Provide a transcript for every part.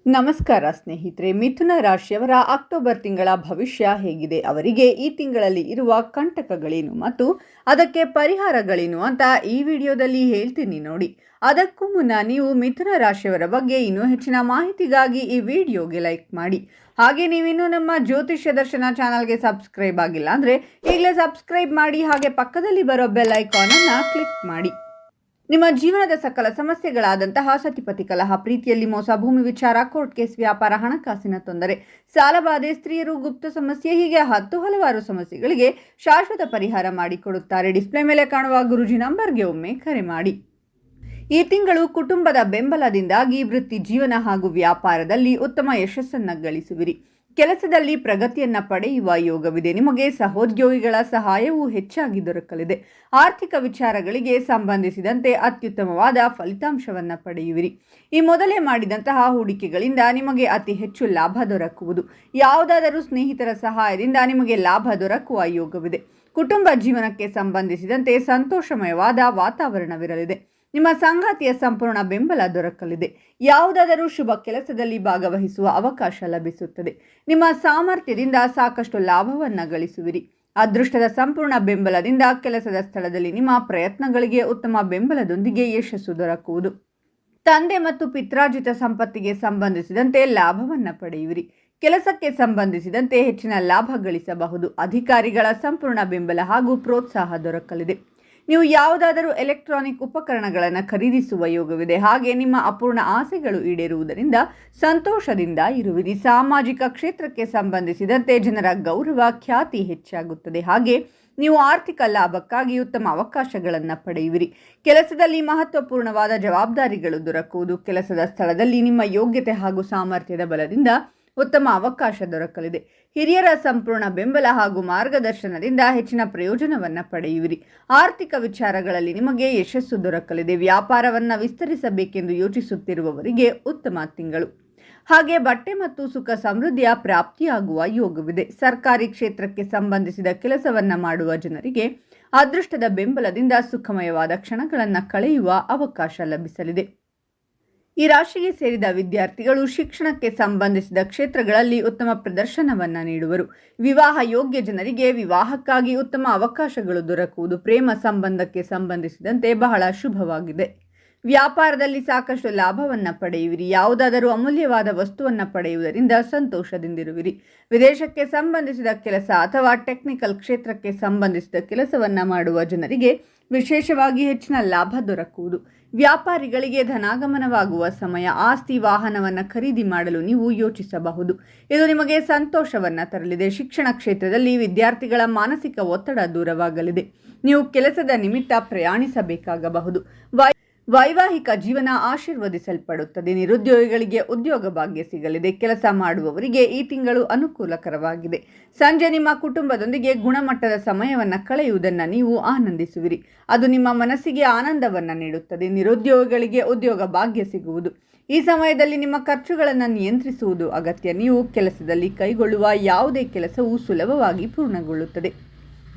ನಮಸ್ಕಾರ ಸ್ನೇಹಿತರೆ. ಮಿಥುನ ರಾಶಿಯವರ ಅಕ್ಟೋಬರ್ ತಿಂಗಳ ಭವಿಷ್ಯ ಹೇಗಿದೆ, ಅವರಿಗೆ ಈ ತಿಂಗಳಲ್ಲಿ ಇರುವ ಕಂಟಕಗಳೇನು ಮತ್ತು ಅದಕ್ಕೆ ಪರಿಹಾರಗಳೇನು ಅಂತ ಈ ವಿಡಿಯೋದಲ್ಲಿ ಹೇಳ್ತೀನಿ ನೋಡಿ. ಅದಕ್ಕೂ ಮುನ್ನ ನೀವು ಮಿಥುನ ರಾಶಿಯವರ ಬಗ್ಗೆ ಇನ್ನೂ ಹೆಚ್ಚಿನ ಮಾಹಿತಿಗಾಗಿ ಈ ವಿಡಿಯೋಗೆ ಲೈಕ್ ಮಾಡಿ. ಹಾಗೆ ನೀವಿನ್ನೂ ನಮ್ಮ ಜ್ಯೋತಿಷ್ಯ ದರ್ಶನ ಚಾನಲ್ಗೆ ಸಬ್ಸ್ಕ್ರೈಬ್ ಆಗಿಲ್ಲ ಅಂದರೆ ಈಗಲೇ ಸಬ್ಸ್ಕ್ರೈಬ್ ಮಾಡಿ, ಹಾಗೆ ಪಕ್ಕದಲ್ಲಿ ಬರೋ ಬೆಲ್ ಐಕಾನನ್ನು ಕ್ಲಿಕ್ ಮಾಡಿ. ನಿಮ್ಮ ಜೀವನದ ಸಕಲ ಸಮಸ್ಯೆಗಳಾದಂತಹ ಸತಿಪತಿ ಕಲಹ, ಪ್ರೀತಿಯಲ್ಲಿ ಮೋಸ, ಭೂಮಿ ವಿಚಾರ, ಕೋರ್ಟ್ ಕೇಸ್, ವ್ಯಾಪಾರ, ಹಣಕಾಸಿನ ತೊಂದರೆ, ಸಾಲಬಾಧೆ, ಸ್ತ್ರೀಯರು, ಗುಪ್ತ ಸಮಸ್ಯೆ, ಹೀಗೆ ಹಲವಾರು ಸಮಸ್ಯೆಗಳಿಗೆ ಶಾಶ್ವತ ಪರಿಹಾರ ಮಾಡಿಕೊಡುತ್ತಾರೆ. ಡಿಸ್ಪ್ಲೇ ಮೇಲೆ ಕಾಣುವ ಗುರುಜಿ ನಂಬರ್ಗೆ ಒಮ್ಮೆ ಕರೆ ಮಾಡಿ. ಈ ತಿಂಗಳು ಕುಟುಂಬದ ಬೆಂಬಲದಿಂದಾಗಿ ವೃತ್ತಿ ಜೀವನ ಹಾಗೂ ವ್ಯಾಪಾರದಲ್ಲಿ ಉತ್ತಮ ಯಶಸ್ಸನ್ನು ಗಳಿಸುವಿರಿ. ಕೆಲಸದಲ್ಲಿ ಪ್ರಗತಿಯನ್ನು ಪಡೆಯುವ ಯೋಗವಿದೆ. ನಿಮಗೆ ಸಹೋದ್ಯೋಗಿಗಳ ಸಹಾಯವೂ ಹೆಚ್ಚಾಗಿ ದೊರಕಲಿದೆ. ಆರ್ಥಿಕ ವಿಚಾರಗಳಿಗೆ ಸಂಬಂಧಿಸಿದಂತೆ ಅತ್ಯುತ್ತಮವಾದ ಫಲಿತಾಂಶವನ್ನು ಪಡೆಯುವಿರಿ. ಈ ಮೊದಲೇ ಮಾಡಿದಂತಹ ಹೂಡಿಕೆಗಳಿಂದ ನಿಮಗೆ ಅತಿ ಹೆಚ್ಚು ಲಾಭ ದೊರಕುವುದು. ಯಾವುದಾದರೂ ಸ್ನೇಹಿತರ ಸಹಾಯದಿಂದ ನಿಮಗೆ ಲಾಭ ದೊರಕುವ ಯೋಗವಿದೆ. ಕುಟುಂಬ ಜೀವನಕ್ಕೆ ಸಂಬಂಧಿಸಿದಂತೆ ಸಂತೋಷಮಯವಾದ ವಾತಾವರಣವಿರಲಿದೆ. ನಿಮ್ಮ ಸಂಗಾತಿಯ ಸಂಪೂರ್ಣ ಬೆಂಬಲ ದೊರಕಲಿದೆ. ಯಾವುದಾದರೂ ಶುಭ ಕೆಲಸದಲ್ಲಿ ಭಾಗವಹಿಸುವ ಅವಕಾಶ ಲಭಿಸುತ್ತದೆ. ನಿಮ್ಮ ಸಾಮರ್ಥ್ಯದಿಂದ ಸಾಕಷ್ಟು ಲಾಭವನ್ನು ಗಳಿಸುವಿರಿ. ಅದೃಷ್ಟದ ಸಂಪೂರ್ಣ ಬೆಂಬಲದಿಂದ ಕೆಲಸದ ಸ್ಥಳದಲ್ಲಿ ನಿಮ್ಮ ಪ್ರಯತ್ನಗಳಿಗೆ ಉತ್ತಮ ಬೆಂಬಲದೊಂದಿಗೆ ಯಶಸ್ಸು ದೊರಕುವುದು. ತಂದೆ ಮತ್ತು ಪಿತ್ರಾರ್ಜಿತ ಸಂಪತ್ತಿಗೆ ಸಂಬಂಧಿಸಿದಂತೆ ಲಾಭವನ್ನು ಪಡೆಯುವಿರಿ. ಕೆಲಸಕ್ಕೆ ಸಂಬಂಧಿಸಿದಂತೆ ಹೆಚ್ಚಿನ ಲಾಭ ಗಳಿಸಬಹುದು. ಅಧಿಕಾರಿಗಳ ಸಂಪೂರ್ಣ ಬೆಂಬಲ ಹಾಗೂ ಪ್ರೋತ್ಸಾಹ ದೊರಕಲಿದೆ. ನೀವು ಯಾವುದಾದರೂ ಎಲೆಕ್ಟ್ರಾನಿಕ್ ಉಪಕರಣಗಳನ್ನು ಖರೀದಿಸುವ ಯೋಗವಿದೆ. ಹಾಗೆ ನಿಮ್ಮ ಅಪೂರ್ಣ ಆಸೆಗಳು ಈಡೇರುವುದರಿಂದ ಸಂತೋಷದಿಂದ ಇರುವಿರಿ. ಸಾಮಾಜಿಕ ಕ್ಷೇತ್ರಕ್ಕೆ ಸಂಬಂಧಿಸಿದಂತೆ ಜನರ ಗೌರವ, ಖ್ಯಾತಿ ಹೆಚ್ಚಾಗುತ್ತದೆ. ಹಾಗೆ ನೀವು ಆರ್ಥಿಕ ಲಾಭಕ್ಕಾಗಿ ಉತ್ತಮ ಅವಕಾಶಗಳನ್ನು ಪಡೆಯುವಿರಿ. ಕೆಲಸದಲ್ಲಿ ಮಹತ್ವಪೂರ್ಣವಾದ ಜವಾಬ್ದಾರಿಗಳು ದೊರಕುವುದು. ಕೆಲಸದ ಸ್ಥಳದಲ್ಲಿ ನಿಮ್ಮ ಯೋಗ್ಯತೆ ಹಾಗೂ ಸಾಮರ್ಥ್ಯದ ಬಲದಿಂದ ಉತ್ತಮ ಅವಕಾಶ ದೊರಕಲಿದೆ. ಹಿರಿಯರ ಸಂಪೂರ್ಣ ಬೆಂಬಲ ಹಾಗೂ ಮಾರ್ಗದರ್ಶನದಿಂದ ಹೆಚ್ಚಿನ ಪ್ರಯೋಜನವನ್ನು ಪಡೆಯುವಿರಿ. ಆರ್ಥಿಕ ವಿಚಾರಗಳಲ್ಲಿ ನಿಮಗೆ ಯಶಸ್ಸು ದೊರಕಲಿದೆ. ವ್ಯಾಪಾರವನ್ನು ವಿಸ್ತರಿಸಬೇಕೆಂದು ಯೋಚಿಸುತ್ತಿರುವವರಿಗೆ ಉತ್ತಮ ತಿಂಗಳು. ಹಾಗೆ ಬಟ್ಟೆ ಮತ್ತು ಸುಖ ಸಮೃದ್ಧಿಯ ಪ್ರಾಪ್ತಿಯಾಗುವ ಯೋಗವಿದೆ. ಸರ್ಕಾರಿ ಕ್ಷೇತ್ರಕ್ಕೆ ಸಂಬಂಧಿಸಿದ ಕೆಲಸವನ್ನು ಮಾಡುವ ಜನರಿಗೆ ಅದೃಷ್ಟದ ಬೆಂಬಲದಿಂದ ಸುಖಮಯವಾದ ಕ್ಷಣಗಳನ್ನು ಕಳೆಯುವ ಅವಕಾಶ ಲಭಿಸಲಿದೆ. ಈ ರಾಶಿಗೆ ಸೇರಿದ ವಿದ್ಯಾರ್ಥಿಗಳು ಶಿಕ್ಷಣಕ್ಕೆ ಸಂಬಂಧಿಸಿದ ಕ್ಷೇತ್ರಗಳಲ್ಲಿ ಉತ್ತಮ ಪ್ರದರ್ಶನವನ್ನು ನೀಡುವರು. ವಿವಾಹ ಯೋಗ್ಯ ಜನರಿಗೆ ವಿವಾಹಕ್ಕಾಗಿ ಉತ್ತಮ ಅವಕಾಶಗಳು ದೊರಕುವುದು. ಪ್ರೇಮ ಸಂಬಂಧಕ್ಕೆ ಸಂಬಂಧಿಸಿದಂತೆ ಬಹಳ ಶುಭವಾಗಿದೆ. ವ್ಯಾಪಾರದಲ್ಲಿ ಸಾಕಷ್ಟು ಲಾಭವನ್ನು ಪಡೆಯುವಿರಿ. ಯಾವುದಾದರೂ ಅಮೂಲ್ಯವಾದ ವಸ್ತುವನ್ನು ಪಡೆಯುವುದರಿಂದ ಸಂತೋಷದಿಂದಿರುವಿರಿ. ವಿದೇಶಕ್ಕೆ ಸಂಬಂಧಿಸಿದ ಕೆಲಸ ಅಥವಾ ಟೆಕ್ನಿಕಲ್ ಕ್ಷೇತ್ರಕ್ಕೆ ಸಂಬಂಧಿಸಿದ ಕೆಲಸವನ್ನು ಮಾಡುವ ಜನರಿಗೆ ವಿಶೇಷವಾಗಿ ಹೆಚ್ಚಿನ ಲಾಭ ದೊರಕುವುದು. ವ್ಯಾಪಾರಿಗಳಿಗೆ ಧನಾಗಮನವಾಗುವ ಸಮಯ. ಆಸ್ತಿ ವಾಹನವನ್ನು ಖರೀದಿ ಮಾಡಲು ನೀವು ಯೋಚಿಸಬಹುದು. ಇದು ನಿಮಗೆ ಸಂತೋಷವನ್ನು ತರಲಿದೆ. ಶಿಕ್ಷಣ ಕ್ಷೇತ್ರದಲ್ಲಿ ವಿದ್ಯಾರ್ಥಿಗಳ ಮಾನಸಿಕ ಒತ್ತಡ ದೂರವಾಗಲಿದೆ. ನೀವು ಕೆಲಸದ ನಿಮಿತ್ತ ಪ್ರಯಾಣಿಸಬೇಕಾಗಬಹುದು. ವೈವಾಹಿಕ ಜೀವನ ಆಶೀರ್ವದಿಸಲ್ಪಡುತ್ತದೆ. ನಿರುದ್ಯೋಗಿಗಳಿಗೆ ಉದ್ಯೋಗ ಭಾಗ್ಯ ಸಿಗಲಿದೆ. ಕೆಲಸ ಮಾಡುವವರಿಗೆ ಈ ತಿಂಗಳು ಅನುಕೂಲಕರವಾಗಿದೆ. ಸಂಜೆ ನಿಮ್ಮ ಕುಟುಂಬದೊಂದಿಗೆ ಗುಣಮಟ್ಟದ ಸಮಯವನ್ನು ಕಳೆಯುವುದನ್ನು ನೀವು ಆನಂದಿಸುವಿರಿ. ಅದು ನಿಮ್ಮ ಮನಸ್ಸಿಗೆ ಆನಂದವನ್ನು ನೀಡುತ್ತದೆ. ನಿರುದ್ಯೋಗಿಗಳಿಗೆ ಉದ್ಯೋಗ ಭಾಗ್ಯ ಸಿಗುವುದು. ಈ ಸಮಯದಲ್ಲಿ ನಿಮ್ಮ ಖರ್ಚುಗಳನ್ನು ನಿಯಂತ್ರಿಸುವುದು ಅಗತ್ಯ. ನೀವು ಕೆಲಸದಲ್ಲಿ ಕೈಗೊಳ್ಳುವ ಯಾವುದೇ ಕೆಲಸವೂ ಸುಲಭವಾಗಿ ಪೂರ್ಣಗೊಳ್ಳುತ್ತದೆ.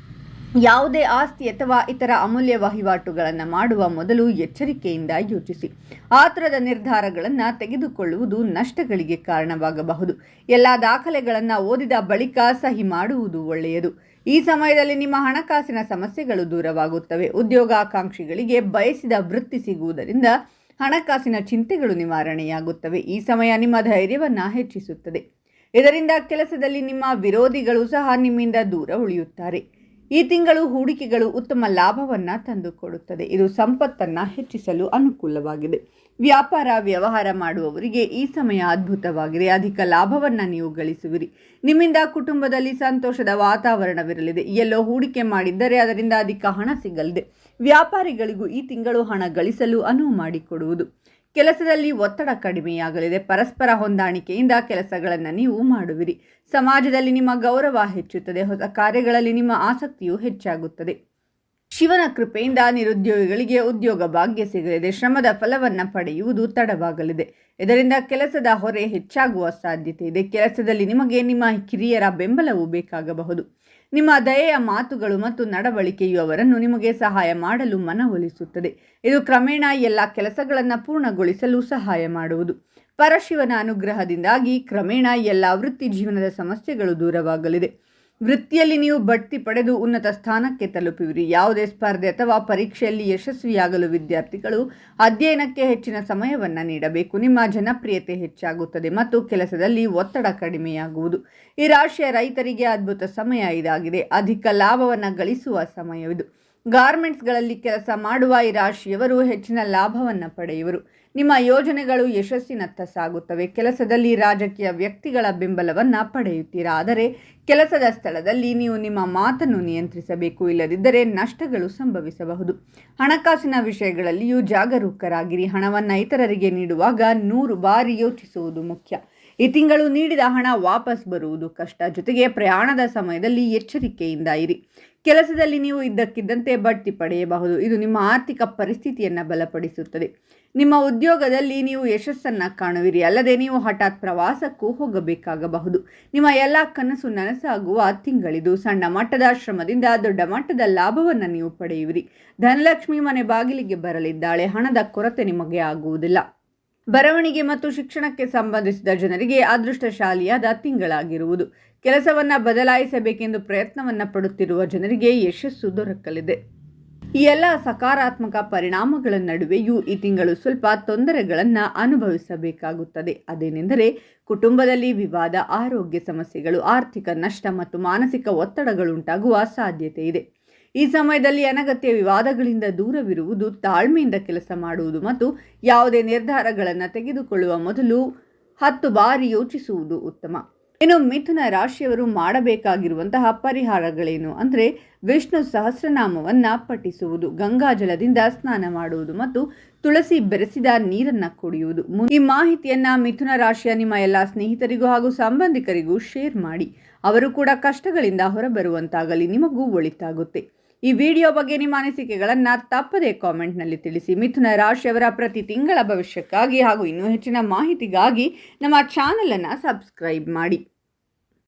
ಯಾವುದೇ ಆಸ್ತಿ ಅಥವಾ ಇತರ ಅಮೂಲ್ಯ ವಹಿವಾಟುಗಳನ್ನು ಮಾಡುವ ಮೊದಲು ಎಚ್ಚರಿಕೆಯಿಂದ ಯೋಚಿಸಿ. ಆತುರದ ನಿರ್ಧಾರಗಳನ್ನು ತೆಗೆದುಕೊಳ್ಳುವುದು ನಷ್ಟಗಳಿಗೆ ಕಾರಣವಾಗಬಹುದು. ಎಲ್ಲ ದಾಖಲೆಗಳನ್ನು ಓದಿದ ಬಳಿಕ ಸಹಿ ಮಾಡುವುದು ಒಳ್ಳೆಯದು. ಈ ಸಮಯದಲ್ಲಿ ನಿಮ್ಮ ಹಣಕಾಸಿನ ಸಮಸ್ಯೆಗಳು ದೂರವಾಗುತ್ತವೆ. ಉದ್ಯೋಗಾಕಾಂಕ್ಷಿಗಳಿಗೆ ಬಯಸಿದ ವೃತ್ತಿ ಸಿಗುವುದರಿಂದ ಹಣಕಾಸಿನ ಚಿಂತೆಗಳು ನಿವಾರಣೆಯಾಗುತ್ತವೆ. ಈ ಸಮಯ ನಿಮ್ಮ ಧೈರ್ಯವನ್ನು ಹೆಚ್ಚಿಸುತ್ತದೆ. ಇದರಿಂದ ಕೆಲಸದಲ್ಲಿ ನಿಮ್ಮ ವಿರೋಧಿಗಳು ಸಹ ನಿಮ್ಮಿಂದ ದೂರ ಉಳಿಯುತ್ತಾರೆ. ಈ ತಿಂಗಳು ಹೂಡಿಕೆಗಳು ಉತ್ತಮ ಲಾಭವನ್ನು ತಂದುಕೊಡುತ್ತದೆ. ಇದು ಸಂಪತ್ತನ್ನು ಹೆಚ್ಚಿಸಲು ಅನುಕೂಲವಾಗಿದೆ. ವ್ಯಾಪಾರ ವ್ಯವಹಾರ ಮಾಡುವವರಿಗೆ ಈ ಸಮಯ ಅದ್ಭುತವಾಗಿದೆ. ಅಧಿಕ ಲಾಭವನ್ನು ನೀವು ಗಳಿಸುವಿರಿ. ನಿಮ್ಮಿಂದ ಕುಟುಂಬದಲ್ಲಿ ಸಂತೋಷದ ವಾತಾವರಣವಿರಲಿದೆ. ಎಲ್ಲೋ ಹೂಡಿಕೆ ಮಾಡಿದ್ದರೆ ಅದರಿಂದ ಅಧಿಕ ಹಣ ಸಿಗಲಿದೆ. ವ್ಯಾಪಾರಿಗಳಿಗೂ ಈ ತಿಂಗಳು ಹಣ ಗಳಿಸಲು ಅನುವು ಮಾಡಿಕೊಡುವುದು. ಕೆಲಸದಲ್ಲಿ ಒತ್ತಡ ಕಡಿಮೆಯಾಗಲಿದೆ. ಪರಸ್ಪರ ಹೊಂದಾಣಿಕೆಯಿಂದ ಕೆಲಸಗಳನ್ನು ನೀವು ಮಾಡುವಿರಿ. ಸಮಾಜದಲ್ಲಿ ನಿಮ್ಮ ಗೌರವ ಹೆಚ್ಚುತ್ತದೆ. ಹೊಸ ಕಾರ್ಯಗಳಲ್ಲಿ ನಿಮ್ಮ ಆಸಕ್ತಿಯು ಹೆಚ್ಚಾಗುತ್ತದೆ. ಶಿವನ ಕೃಪೆಯಿಂದ ನಿರುದ್ಯೋಗಿಗಳಿಗೆ ಉದ್ಯೋಗ ಭಾಗ್ಯ ಸಿಗಲಿದೆ. ಶ್ರಮದ ಫಲವನ್ನು ಪಡೆಯುವುದು ತಡವಾಗಲಿದೆ. ಇದರಿಂದ ಕೆಲಸದ ಹೊರೆ ಹೆಚ್ಚಾಗುವ ಸಾಧ್ಯತೆ ಇದೆ. ಕೆಲಸದಲ್ಲಿ ನಿಮಗೆ ನಿಮ್ಮ ಕಿರಿಯರ ಬೆಂಬಲವೂ ಬೇಕಾಗಬಹುದು. ನಿಮ್ಮ ದಯೆಯ ಮಾತುಗಳು ಮತ್ತು ನಡವಳಿಕೆಯು ಅವರನ್ನು ನಿಮಗೆ ಸಹಾಯ ಮಾಡಲು ಮನವೊಲಿಸುತ್ತದೆ. ಇದು ಕ್ರಮೇಣ ಎಲ್ಲ ಕೆಲಸಗಳನ್ನು ಪೂರ್ಣಗೊಳಿಸಲು ಸಹಾಯ ಮಾಡುವುದು. ಪರಶಿವನ ಅನುಗ್ರಹದಿಂದಾಗಿ ಕ್ರಮೇಣ ಎಲ್ಲ ವೃತ್ತಿ ಜೀವನದ ಸಮಸ್ಯೆಗಳು ದೂರವಾಗಲಿದೆ. ವೃತ್ತಿಯಲ್ಲಿ ನೀವು ಬಡ್ತಿ ಪಡೆದು ಉನ್ನತ ಸ್ಥಾನಕ್ಕೆ ತಲುಪುವಿರಿ. ಯಾವುದೇ ಸ್ಪರ್ಧೆ ಅಥವಾ ಪರೀಕ್ಷೆಯಲ್ಲಿ ಯಶಸ್ವಿಯಾಗಲು ವಿದ್ಯಾರ್ಥಿಗಳು ಅಧ್ಯಯನಕ್ಕೆ ಹೆಚ್ಚಿನ ಸಮಯವನ್ನು ನೀಡಬೇಕು. ನಿಮ್ಮ ಜನಪ್ರಿಯತೆ ಹೆಚ್ಚಾಗುತ್ತದೆ ಮತ್ತು ಕೆಲಸದಲ್ಲಿ ಒತ್ತಡ ಕಡಿಮೆಯಾಗುವುದು. ಈ ರಾಶಿಯ ರೈತರಿಗೆ ಅದ್ಭುತ ಸಮಯ ಇದಾಗಿದೆ. ಅಧಿಕ ಲಾಭವನ್ನು ಗಳಿಸುವ ಸಮಯವಿದು. ಗಾರ್ಮೆಂಟ್ಸ್ಗಳಲ್ಲಿ ಕೆಲಸ ಮಾಡುವ ಈ ರಾಶಿಯವರು ಹೆಚ್ಚಿನ ಲಾಭವನ್ನು ಪಡೆಯುವರು. ನಿಮ್ಮ ಯೋಜನೆಗಳು ಯಶಸ್ಸಿನತ್ತ ಸಾಗುತ್ತವೆ. ಕೆಲಸದಲ್ಲಿ ರಾಜಕೀಯ ವ್ಯಕ್ತಿಗಳ ಬೆಂಬಲವನ್ನು ಪಡೆಯುತ್ತೀರಾ. ಆದರೆ ಕೆಲಸದ ಸ್ಥಳದಲ್ಲಿ ನೀವು ನಿಮ್ಮ ಮಾತನ್ನು ನಿಯಂತ್ರಿಸಬೇಕು, ಇಲ್ಲದಿದ್ದರೆ ನಷ್ಟಗಳು ಸಂಭವಿಸಬಹುದು. ಹಣಕಾಸಿನ ವಿಷಯಗಳಲ್ಲಿಯೂ ಜಾಗರೂಕರಾಗಿರಿ. ಹಣವನ್ನು ಇತರರಿಗೆ ನೀಡುವಾಗ 100 ಬಾರಿ ಯೋಚಿಸುವುದು ಮುಖ್ಯ. ಈ ತಿಂಗಳು ನೀಡಿದ ಹಣ ವಾಪಸ್ ಬರುವುದು ಕಷ್ಟ. ಜೊತೆಗೆ ಪ್ರಯಾಣದ ಸಮಯದಲ್ಲಿ ಎಚ್ಚರಿಕೆಯಿಂದ ಇರಿ. ಕೆಲಸದಲ್ಲಿ ನೀವು ಇದ್ದಕ್ಕಿದ್ದಂತೆ ಬಡ್ತಿ ಪಡೆಯಬಹುದು. ಇದು ನಿಮ್ಮ ಆರ್ಥಿಕ ಪರಿಸ್ಥಿತಿಯನ್ನು ಬಲಪಡಿಸುತ್ತದೆ. ನಿಮ್ಮ ಉದ್ಯೋಗದಲ್ಲಿ ನೀವು ಯಶಸ್ಸನ್ನು ಕಾಣುವಿರಿ. ಅಲ್ಲದೆ ನೀವು ಹಠಾತ್ ಪ್ರವಾಸಕ್ಕೂ ಹೋಗಬೇಕಾಗಬಹುದು. ನಿಮ್ಮ ಎಲ್ಲ ಕನಸು ನನಸಾಗುವ ತಿಂಗಳಿದು. ಸಣ್ಣ ಮಟ್ಟದ ಶ್ರಮದಿಂದ ದೊಡ್ಡ ಮಟ್ಟದ ಲಾಭವನ್ನು ನೀವು ಪಡೆಯುವಿರಿ. ಧನಲಕ್ಷ್ಮಿ ಮನೆ ಬಾಗಿಲಿಗೆ ಬರಲಿದ್ದಾಳೆ. ಹಣದ ಕೊರತೆ ನಿಮಗೆ ಆಗುವುದಿಲ್ಲ. ಬರವಣಿಗೆ ಮತ್ತು ಶಿಕ್ಷಣಕ್ಕೆ ಸಂಬಂಧಿಸಿದ ಜನರಿಗೆ ಅದೃಷ್ಟಶಾಲಿಯಾದ ತಿಂಗಳಾಗಿರುವುದು. ಕೆಲಸವನ್ನು ಬದಲಾಯಿಸಬೇಕೆಂದು ಪ್ರಯತ್ನವನ್ನು ಪಡುತ್ತಿರುವ ಜನರಿಗೆ ಯಶಸ್ಸು ದೊರಕಲಿದೆ. ಈ ಎಲ್ಲ ಸಕಾರಾತ್ಮಕ ಪರಿಣಾಮಗಳ ನಡುವೆಯೂ ಈ ತಿಂಗಳು ಸ್ವಲ್ಪ ತೊಂದರೆಗಳನ್ನು ಅನುಭವಿಸಬೇಕಾಗುತ್ತದೆ. ಅದೇನೆಂದರೆ ಕುಟುಂಬದಲ್ಲಿ ವಿವಾದ, ಆರೋಗ್ಯ ಸಮಸ್ಯೆಗಳು, ಆರ್ಥಿಕ ನಷ್ಟ ಮತ್ತು ಮಾನಸಿಕ ಒತ್ತಡಗಳುಂಟಾಗುವ ಸಾಧ್ಯತೆ ಇದೆ. ಈ ಸಮಯದಲ್ಲಿ ಅನಗತ್ಯ ವಿವಾದಗಳಿಂದ ದೂರವಿರುವುದು, ತಾಳ್ಮೆಯಿಂದ ಕೆಲಸ ಮಾಡುವುದು ಮತ್ತು ಯಾವುದೇ ನಿರ್ಧಾರಗಳನ್ನು ತೆಗೆದುಕೊಳ್ಳುವ ಮೊದಲು 10 ಬಾರಿ ಯೋಚಿಸುವುದು ಉತ್ತಮ. ಇನ್ನು ಮಿಥುನ ರಾಶಿಯವರು ಮಾಡಬೇಕಾಗಿರುವಂತಹ ಪರಿಹಾರಗಳೇನು ಅಂದರೆ ವಿಷ್ಣು ಸಹಸ್ರನಾಮವನ್ನು ಪಠಿಸುವುದು, ಗಂಗಾಜಲದಿಂದ ಸ್ನಾನ ಮಾಡುವುದು ಮತ್ತು ತುಳಸಿ ಬೆರೆಸಿದ ನೀರನ್ನು ಕುಡಿಯುವುದು. ಈ ಮಾಹಿತಿಯನ್ನು ಮಿಥುನ ರಾಶಿಯ ನಿಮ್ಮ ಎಲ್ಲ ಸ್ನೇಹಿತರಿಗೂ ಹಾಗೂ ಸಂಬಂಧಿಕರಿಗೂ ಶೇರ್ ಮಾಡಿ. ಅವರು ಕೂಡ ಕಷ್ಟಗಳಿಂದ ಹೊರಬರುವಂತಾಗಲಿ. ನಿಮಗೂ ಒಳಿತಾಗುತ್ತೆ. ಈ ವಿಡಿಯೋ ಬಗ್ಗೆ ನಿಮ್ಮ ಅನಿಸಿಕೆಗಳನ್ನು ತಪ್ಪದೇ ಕಾಮೆಂಟ್ನಲ್ಲಿ ತಿಳಿಸಿ. ಮಿಥುನ ರಾಶಿಯವರ ಪ್ರತಿ ತಿಂಗಳ ಭವಿಷ್ಯಕ್ಕಾಗಿ ಹಾಗೂ ಇನ್ನೂ ಹೆಚ್ಚಿನ ಮಾಹಿತಿಗಾಗಿ ನಮ್ಮ ಚಾನಲನ್ನು ಸಬ್ಸ್ಕ್ರೈಬ್ ಮಾಡಿ.